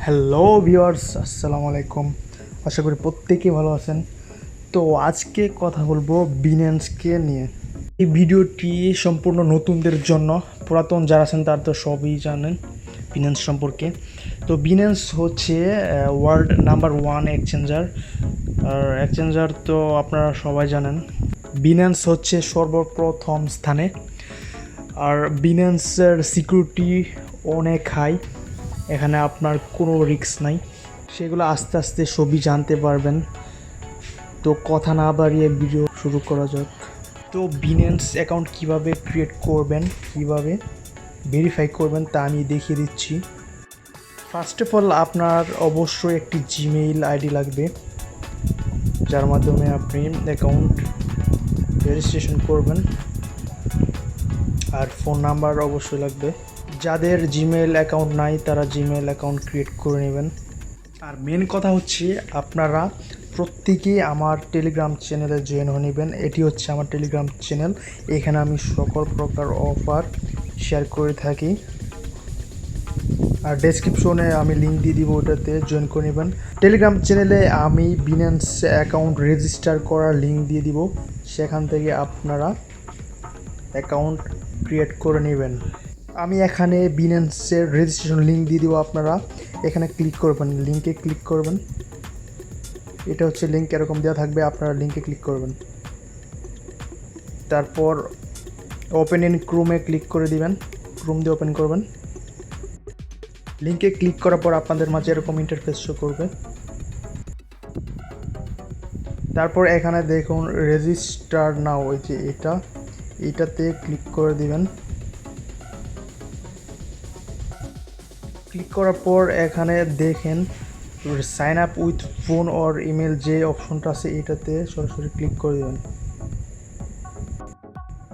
Hello viewers, আসসালামু আলাইকুম। আশা করি প্রত্যেকেই ভালো আছেন। তো আজকে কথা বলবো বিন্যান্সকে নিয়ে। এই ভিডিওটি সম্পূর্ণ নতুনদের জন্য, পুরাতন যারা আছেন তারা তো সবই জানেন বিন্যান্স সম্পর্কে। তো বিন্যান্স হচ্ছে ওয়ার্ল্ড নাম্বার 1 এক্সচেঞ্জার। আর এক্সচেঞ্জার তো আপনারা সবাই জানেন। বিন্যান্স হচ্ছে সর্বপ্রথম স্থানে। আর বিন্যান্সের সিকিউরিটি অনেক হাই, এখানে আপনার কোনো রিস্ক নাই, সেগুলো আস্তে আস্তে সবই জানতে পারবেন। তো কথা না বাড়িয়ে ভিডিও শুরু করা যাক। তো বিন্যান্স অ্যাকাউন্ট কিভাবে ক্রিয়েট করবেন, কিভাবে ভেরিফাই করবেন তা আমি দেখিয়ে দিচ্ছি। ফার্স্ট অফ অল আপনার অবশ্যই একটি জিমেইল আইডি লাগবে, যার মাধ্যমে আপনি অ্যাকাউন্ট রেজিস্ট্রেশন করবেন। আর ফোন নাম্বার অবশ্যই লাগবে। যাদের জিমেইল অ্যাকাউন্ট নাই তারা জিমেইল অ্যাকাউন্ট ক্রিয়েট করে নেবেন। আর মেন কথা হচ্ছে আপনারা প্রত্যেকেই আমার টেলিগ্রাম চ্যানেলে জয়েন হয়ে নেবেন। এটি হচ্ছে আমার টেলিগ্রাম চ্যানেল, এখানে আমি সকল প্রকার অফার শেয়ার করে থাকি। আর ডেসক্রিপশনে আমি লিঙ্ক দিয়ে দিব, ওটাতে জয়েন করে নেবেন। টেলিগ্রাম চ্যানেলে আমি বিন্যান্স অ্যাকাউন্ট রেজিস্টার করার লিঙ্ক দিয়ে দিব, সেখান থেকে আপনারা অ্যাকাউন্ট ক্রিয়েট করে নেবেন। আমি এখানে বিন্যান্সের রেজিস্ট্রেশন লিঙ্ক দিয়ে দিব, আপনারা এখানে ক্লিক করবেন, লিঙ্কে ক্লিক করবেন। এটা হচ্ছে লিঙ্ক, এরকম দেওয়া থাকবে, আপনারা লিঙ্কে ক্লিক করবেন। তারপর ওপেন ইন ক্রোমে ক্লিক করে দিবেন, ক্রোম দিয়ে ওপেন করবেন। লিঙ্কে ক্লিক করার পর আপনাদের মাঝে এরকম ইন্টারফেস শো করবে। তারপর এখানে দেখুন রেজিস্টার নাও, ওই যে এটাতে ক্লিক করে দিবেন। ক্লিক করার পর এখানে দেখেন sign up with phone or email যে অপশনটা আছে, এটাতে সরাসরি ক্লিক করে দেবেন।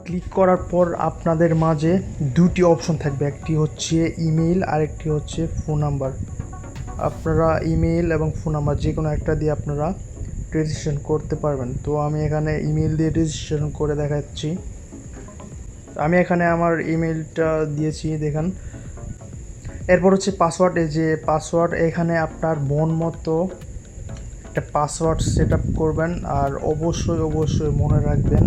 ক্লিক করার পর আপনাদের মাঝে দুটি অপশন থাকবে, একটি হচ্ছে ইমেইল আর একটি হচ্ছে ফোন নাম্বার। আপনারা ইমেইল এবং ফোন নাম্বার যে কোনো একটা দিয়ে আপনারা রেজিস্ট্রেশন করতে পারবেন। তো আমি এখানে ইমেইল দিয়ে রেজিস্ট্রেশন করে দেখাচ্ছি। আমি এখানে আমার ইমেইলটা দিয়েছি, দেখেন। এরপর হচ্ছে পাসওয়ার্ড, এই যে পাসওয়ার্ড, এখানে আপনার মন মতো একটা পাসওয়ার্ড সেট আপ করবেন। আর অবশ্যই মনে রাখবেন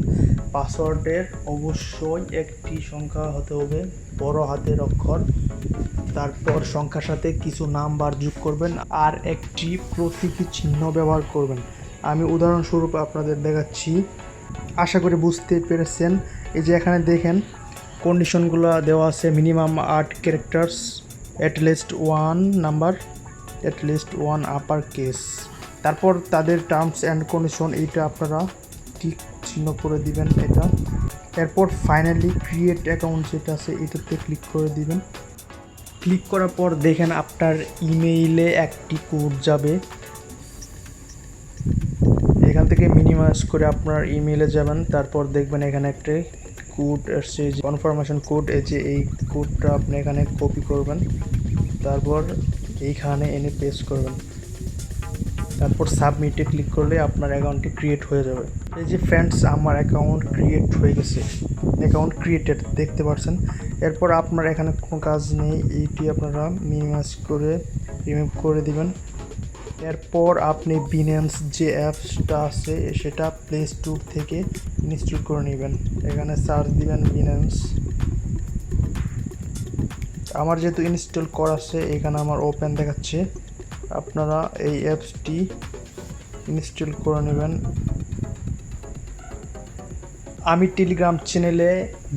পাসওয়ার্ডের অবশ্যই একটি সংখ্যা হতে হবে, বড় হাতের অক্ষর। তারপর সংখ্যার সাথে কিছু নাম্বার যোগ করবেন আর একটি প্রতীকী চিহ্ন ব্যবহার করবেন। আমি উদাহরণস্বরূপ আপনাদের দেখাচ্ছি, আশা করি বুঝতে পেরেছেন। এই যে এখানে দেখেন কন্ডিশনগুলো দেওয়া আছে, minimum 8 characters, at least 1 number, at least 1 upper case. তারপর তাদের টার্মস অ্যান্ড কন্ডিশন, এইটা আপনারা টিক চিহ্ন করে দিবেন এটা। এরপর ফাইনালি ক্রিয়েট অ্যাকাউন্ট যেটা আছে এটাতে ক্লিক করে দিবেন। ক্লিক করার পর দেখেন আপনার ইমেইলে একটি কোড যাবে, এখান থেকে মিনিমাইজ করে আপনার ইমেইলে যাবেন। তারপর দেখবেন এখানে একটা কোড আসছে, কনফার্মেশন কোড, এই যে এই কোডটা আপনি এখানে কপি করবেন, তারপর এইখানে এনে পেস্ট করবেন। তারপর সাবমিটে ক্লিক করলে আপনার অ্যাকাউন্টটি ক্রিয়েট হয়ে যাবে। এই যে ফ্রেন্ডস, আমার অ্যাকাউন্ট ক্রিয়েট হয়ে গেছে, অ্যাকাউন্ট ক্রিয়েটেড দেখতে পাচ্ছেন। এরপর আপনার এখানে কোনো কাজ নেই, এইটি আপনারা মিনিমাইজ করে রিমুভ করে দিবেন। এরপর আপনি বিন্যান্স যে অ্যাপসটা আছে সেটা প্লে স্টোর থেকে ইনস্টল করে নেবেন। এখানে সার্চ দিবেন বিন্যান্স। আমার যেহেতু ইনস্টল করা আছে এখানে আমার ওপেন দেখাচ্ছে, আপনারা এই অ্যাপসটি ইনস্টল করে নেবেন। আমি টেলিগ্রাম চ্যানেলে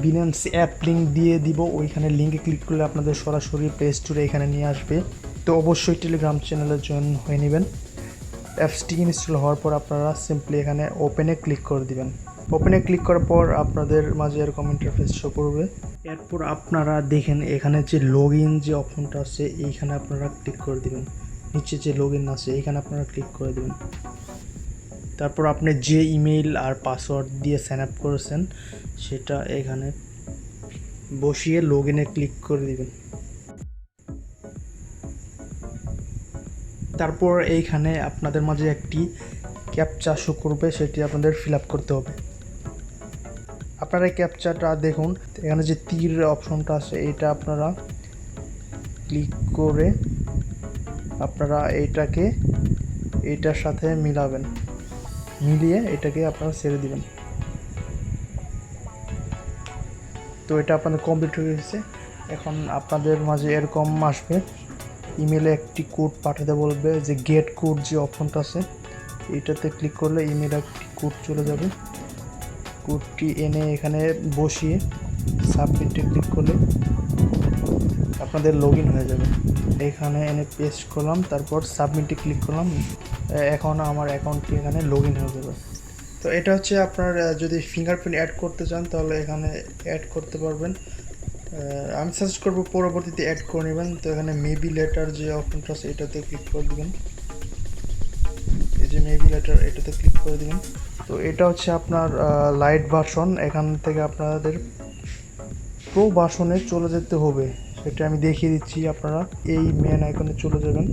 বিন্যান্স অ্যাপ লিঙ্ক দিয়ে দিব, ওইখানে লিঙ্কে ক্লিক করলে আপনাদের সরাসরি প্লে স্টোরে এখানে নিয়ে আসবে। তো অবশ্যই টেলিগ্রাম চ্যানেলে জয়েন হয়ে নেবেন। অ্যাপসটি ইনস্টল হওয়ার পর আপনারা সিম্পলি এখানে ওপেনে ক্লিক করে দিবেন। ওপেনে ক্লিক করার পর আপনাদের মাঝে এরকম ইন্টারফেস শো করবে। এরপর আপনারা দেখেন এখানে যে লগ ইন যে অপশনটা আছে এইখানে আপনারা ক্লিক করে দিবেন। নিচে যে লগ ইন আছে এইখানে আপনারা ক্লিক করে দেবেন। তারপর আপনি যে ইমেইল আর পাসওয়ার্ড দিয়ে সাইন আপ করেছেন সেটা এখানে বসিয়ে লগ ইনে ক্লিক করে দিবেন। তারপর এইখানে আপনাদের মাঝে একটি ক্যাপচা শো করবে, সেটি আপনাদের ফিল আপ করতে হবে। আপনারা এই ক্যাপচাটা দেখুন, এখানে যে তীর অপশনটা আছে এটা আপনারা ক্লিক করে আপনারা এইটার সাথে মিলিয়ে এটাকে আপনারা ছেড়ে দিবেন। তো এটা আপনাদের কমপ্লিট হয়ে গেছে। এখন আপনাদের মাঝে এরকম আসবে, ইমেলে একটি কোড পাঠাতে বলবে, যে গেট কোড যে অপশনটা আছে এটাতে ক্লিক করলে ইমেলে একটি কোড চলে যাবে। কোডটি এনে এখানে বসিয়ে সাবমিটে ক্লিক করলে আপনাদের লগ ইন হয়ে যাবে। এখানে এনে পেস্ট করলাম, তারপর সাবমিটে ক্লিক করলাম। এখন আমার অ্যাকাউন্টটি এখানে লগ ইন হয়ে যাবে। তো এটা হচ্ছে আপনার যদি ফিঙ্গারপ্রিন্ট অ্যাড করতে চান তাহলে এখানে অ্যাড করতে পারবেন। আমি সাজেস্ট করবো পরবর্তীতে অ্যাড করে নেবেন। তো এখানে মেবি লেটার যে অপশনটা আছে এটাতে ক্লিক করে দেবেন, এই যে মেবি লেটার এটাতে ক্লিক করে দেবেন। তো এটা হচ্ছে আপনার লাইট ভার্সন। এখান থেকে আপনাদের প্রো ভার্সনে চলে যেতে হবে, সেটা আমি দেখিয়ে দিচ্ছি। আপনারা এই মেন আইকনে চলে যাবেন,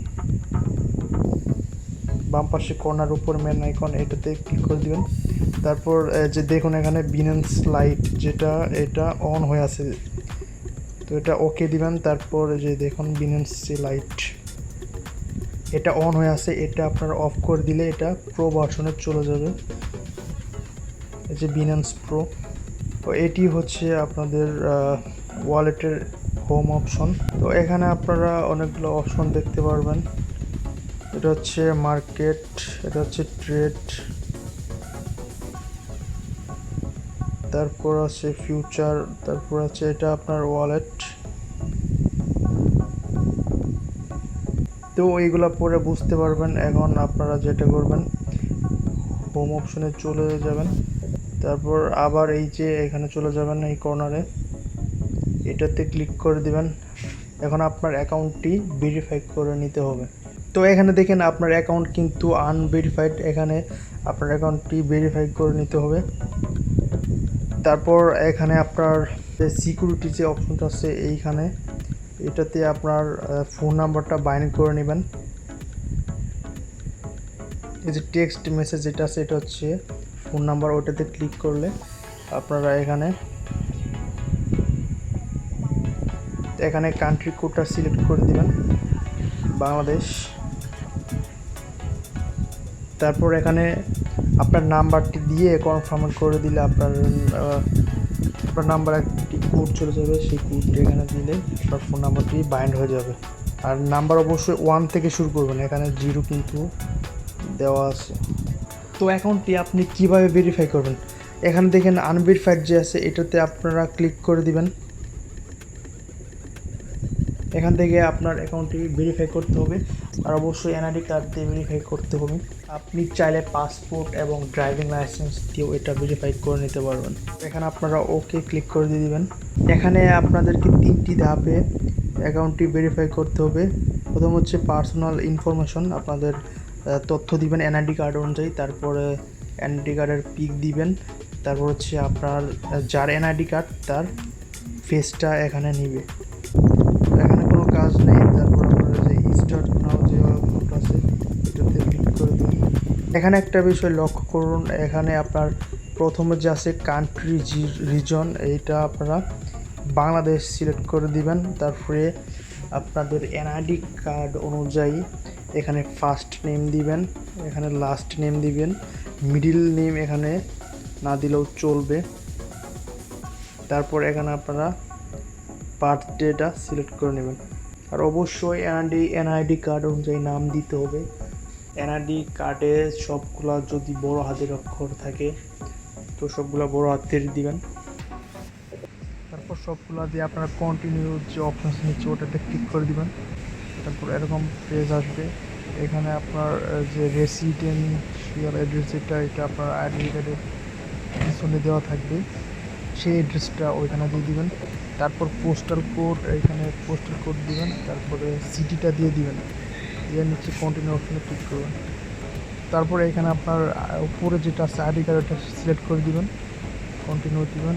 বাম পাশে কর্নার উপর মেন আইকন, এটাতে ক্লিক করে দিবেন। তারপর যে দেখুন এখানে বিনান্স লাইট যেটা এটা অন হয়ে আছে, তো এটা ওকে দিবেন। তারপর যে দেখুন বিনান্স লাইট এটা অন হয়ে আছে, এটা আপনারা অফ করে দিলে এটা প্রো ভার্সনে চলে যাবে। এই যে বিনান্স প্রো, তো এটি হচ্ছে আপনাদের ওয়ালেটের হোম অপশন। তো এখানে আপনারা অনেকগুলো অপশন দেখতে পারবেন। এটা হচ্ছে মার্কেট, এটা হচ্ছে ট্রেড, তারপর আছে ফিউচার, তারপর আছে এটা আপনার ওয়ালেট। তো এইগুলো পরে বুঝতে পারবেন। এখন আপনারা যেটা করবেন, হোম অপশনে চলে যাবেন, তারপর আবার এই যে এখানে চলে যাবেন এই কর্নারে, এটাতে ক্লিক করে দিবেন। এখন আপনার অ্যাকাউন্টটি ভেরিফাই করে নিতে হবে। তো এখানে দেখেন আপনার অ্যাকাউন্ট কিন্তু আনভেরিফাইড, এখানে আপনার অ্যাকাউন্টটি ভেরিফাই করে নিতে হবে। তারপর এখানে আপনার যে সিকিউরিটি যে অপশনটা আছে এইখানে, এটাতে আপনার ফোন নাম্বারটা বাইন্ড করে নেবেন। এই যে টেক্সট মেসেজ যেটা আছে এটা হচ্ছে ফোন নাম্বার, ওটাতে ক্লিক করলে আপনারা এখানে কান্ট্রি কোডটা সিলেক্ট করে দিবেন, বাংলাদেশ। তারপর এখানে আপনার নাম্বারটি দিয়ে কনফার্ম করে দিলে আপনার নাম্বার একটি কোড চলে যাবে, সেই কোডটি এখানে দিলে আপনার ফোন নাম্বারটি বাইন্ড হয়ে যাবে। আর নাম্বার অবশ্যই 1 থেকে শুরু করবেন, এখানে 0 কিন্তু দেওয়া আছে। তো অ্যাকাউন্টটি আপনি কিভাবে ভেরিফাই করবেন, এখানে দেখেন আনভেরিফাইড যে আছে এটাতে আপনারা ক্লিক করে দিবেন। এখান থেকে আপনার অ্যাকাউন্টটি ভেরিফাই করতে হবে, আর অবশ্যই এনআইডি কার্ড দিয়ে ভেরিফাই করতে হবে। আপনি চাইলে পাসপোর্ট এবং ড্রাইভিং লাইসেন্স দিয়েও এটা ভেরিফাই করে নিতে পারবেন। এখানে আপনারা ওকে ক্লিক করে দিয়ে দিবেন। এখানে আপনাদেরকে 3টি ধাপে অ্যাকাউন্টটি ভেরিফাই করতে হবে। প্রথম হচ্ছে পার্সোনাল ইনফরমেশন, আপনাদের তথ্য দিবেন এনআইডি কার্ড অনুযায়ী, তারপরে এনআইডি কার্ডের পিক দিবেন, তারপর হচ্ছে আপনার যার এনআইডি কার্ড তার ফেসটা এখানে নিবে। এখানে কোনো কাজ নেই। তারপর আপনারা যে স্টার্ট নাও যে অপশনটা আছে এটাতে ক্লিক করে দিন। এখানে একটা বিষয় লক্ষ্য করুন, এখানে আপনার প্রথমে যে আছে কান্ট্রি রিজন, এইটা আপনারা বাংলাদেশ সিলেক্ট করে দিবেন। তারপরে আপনাদের এনআইডি কার্ড অনুযায়ী এখানে ফার্স্ট নেম দিবেন, এখানে লাস্ট নেম দিবেন, মিডিল নেম এখানে না দিলেও চলবে। তারপর এখানে আপনারা বার্থডেটা সিলেক্ট করে নেবেন। আর অবশ্যই এনআইডি কার্ড অনুযায়ী নাম দিতে হবে। এনআইডি কার্ডে সবগুলা যদি বড় হাতের অক্ষর থাকে তো সবগুলা বড় হাতের দিবেন। তারপর সবগুলা দিয়ে আপনারা কন্টিনিউ যে অপশন নিচ্ছে ওটাতে ক্লিক করে দিবেন। তারপর এরকম পেজ আসবে, এখানে আপনার যে রেসিডেন্সিয়াল অ্যাড্রেস এটা আপনার আইডি কার্ডের পিছনে দেওয়া থাকবে, সেই অ্যাড্রেসটা ওইখানে দিয়ে দিবেন। তারপর পোস্টাল কোড, এখানে পোস্টাল কোড দিবেন, তারপরে সিটিটা দিয়ে দিবেন, এর নিচে কন্টিনিউ অপশনে ক্লিক করবেন। তারপরে এখানে আপনার উপরে যেটা আছে আইডি কার্ড ওটা সিলেক্ট করে দিবেন, কন্টিনিউ দিবেন।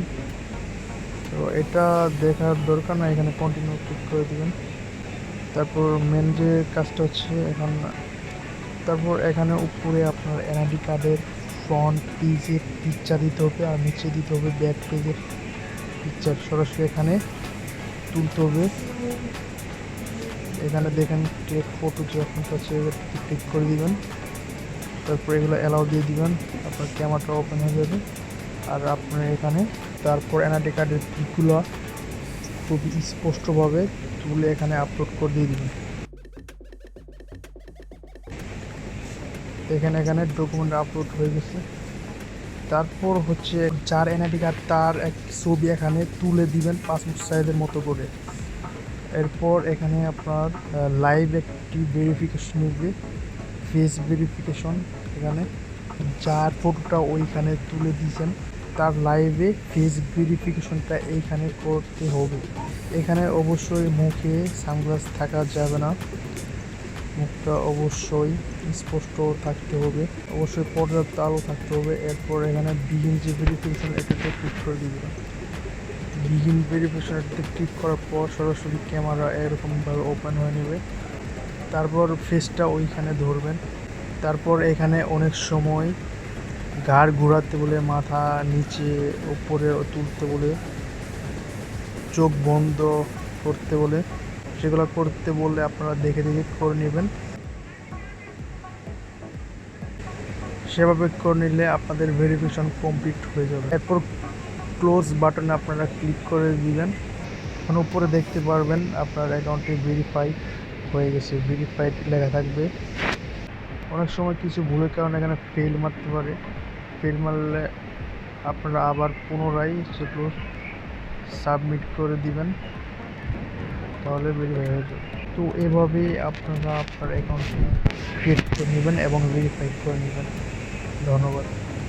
তো এটা দেখার দরকার না, এখানে কন্টিনিউ ক্লিক করে দিবেন। তারপর মেন যে কাজটা হচ্ছে তারপর এখানে উপরে আপনার এনআইডি কার্ডের ফ্রন্ট পেজের পিকচার দিতে হবে, আর নিচে দিতে হবে ব্যাক পেজের পিকচার, সরাসরি এখানে তুলতে হবে। এখানে দেখেন টেক ফটো যে অপশনটা আছে ক্লিক করে দিবেন, তারপর এগুলো অ্যালাউ দিয়ে দিবেন, আপনার ক্যামেরাটা ওপেন হয়ে যাবে। আর আপনার এখানে তারপর এনআইডি কার্ডের পিকগুলো খুবই স্পষ্টভাবে তুলে এখানে আপলোড করে দিয়ে দিবেন। এখানে ডকুমেন্ট আপলোড হয়ে গেছে। তারপর হচ্ছে যার এনআইডি কার্ড তার এক ছবি এখানে তুলে দিবেন পাসপোর্ট সাইজের মতো করে। এরপর এখানে আপনার লাইভ একটি ভেরিফিকেশন নিবে, ফেস ভেরিফিকেশন। এখানে যার ফটোটা ওইখানে তুলে দিয়েছেন তার লাইভে ফেস ভেরিফিকেশনটা এইখানে করতে হবে। এখানে অবশ্যই মুখে সানগ্লাস থাকা যাবে না, মুখটা অবশ্যই স্পষ্ট থাকতে হবে, অবশ্যই পর্যাপ্ত আলো থাকতে হবে। এরপর এখানে বিগিন যে ভেরিফিকেশন এটাতে ক্লিক করে দিবেন। বিগিন ভেরিফিকেশন এটাতে ক্লিক করার পর সরাসরি ক্যামেরা এরকমভাবে ওপেন হয়ে নেবে। তারপর ফেসটা ওইখানে ধরবেন। তারপর এখানে অনেক সময় ঘাড় ঘোরাতে বলে, মাথা নিচে উপরে তুলতে বলে, চোখ বন্ধ করতে বলে, সেগুলো করতে বললে আপনারা দেখে দেখে করে নেবেন। সেভাবে করে নিলে আপনাদের ভেরিফিকেশন কমপ্লিট হয়ে যাবে। এরপর ক্লোজ বাটনে আপনারা ক্লিক করে দিবেন। এখন উপরে দেখতে পারবেন আপনার অ্যাকাউন্টটি ভেরিফাই হয়ে গেছে, ভেরিফাইড লেখা থাকবে। অনেক সময় কিছু ভুলের কারণে এখানে ফেল মারতে পারে, ফেল মারলে আপনারা আবার পুনরায় সেগুলো সাবমিট করে দিবেন, তাহলে ভেরিফাই হয়ে যাবে। তো এভাবেই আপনারা আপনার অ্যাকাউন্টটি ক্রিয়েট করে নেবেন এবং ভেরিফাই করে নেবেন। ধন্যবাদ।